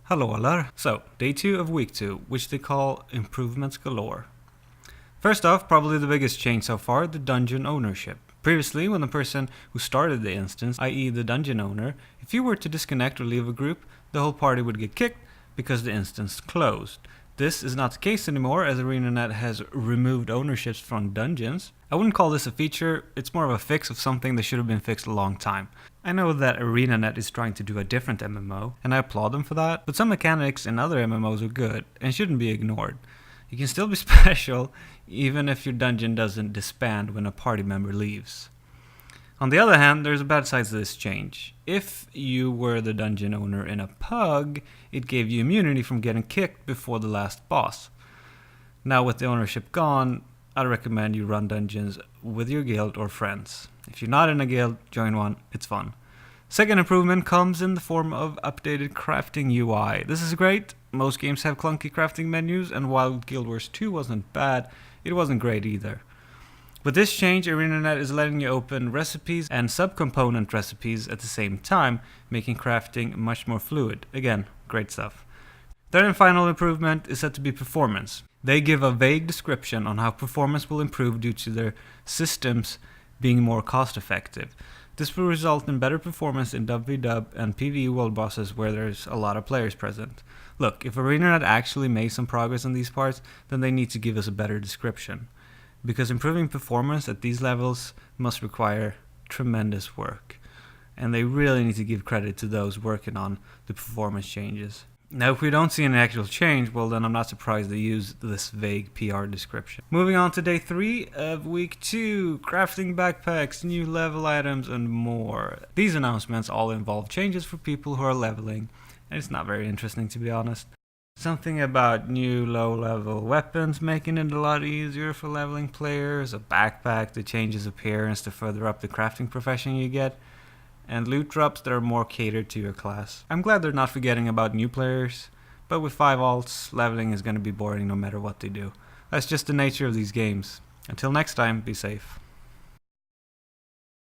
Hello alla. So, day 2 of week 2, which they call improvements galore. First off, probably the biggest change so far, the dungeon ownership. Previously, when the person who started the instance, i.e. the dungeon owner, if you were to disconnect or leave a group, the whole party would get kicked because the instance closed. This is not the case anymore, as ArenaNet has removed ownerships from dungeons. I wouldn't call this a feature, it's more of a fix of something that should have been fixed a long time. I know that ArenaNet is trying to do a different MMO, and I applaud them for that, but some mechanics in other MMOs are good, and shouldn't be ignored. You can still be special, even if your dungeon doesn't disband when a party member leaves. On the other hand, there's a bad side to this change. If you were the dungeon owner in a pug, it gave you immunity from getting kicked before the last boss. Now with the ownership gone, I'd recommend you run dungeons with your guild or friends. If you're not in a guild, join one, it's fun. Second improvement comes in the form of updated crafting UI. This is great. Most games have clunky crafting menus, and while Guild Wars 2 wasn't bad, it wasn't great either. With this change, ArenaNet is letting you open recipes and subcomponent recipes at the same time, making crafting much more fluid. Again, great stuff. Third and final improvement is said to be performance. They give a vague description on how performance will improve due to their systems being more cost effective. This will result in better performance in WW and PvE world bosses where there's a lot of players present. Look, if ArenaNet actually made some progress on these parts, then they need to give us a better description. Because improving performance at these levels must require tremendous work. And they really need to give credit to those working on the performance changes. Now, if we don't see any actual change, well then I'm not surprised they use this vague PR description. Moving on to day 3 of week 2, crafting backpacks, new level items, and more. These announcements all involve changes for people who are leveling, and it's not very interesting to be honest. Something about new low-level weapons making it a lot easier for leveling players, a backpack that changes appearance to further up the crafting profession you get, and loot drops that are more catered to your class. I'm glad they're not forgetting about new players, but with 5 alts, leveling is going to be boring no matter what they do. That's just the nature of these games. Until next time, be safe.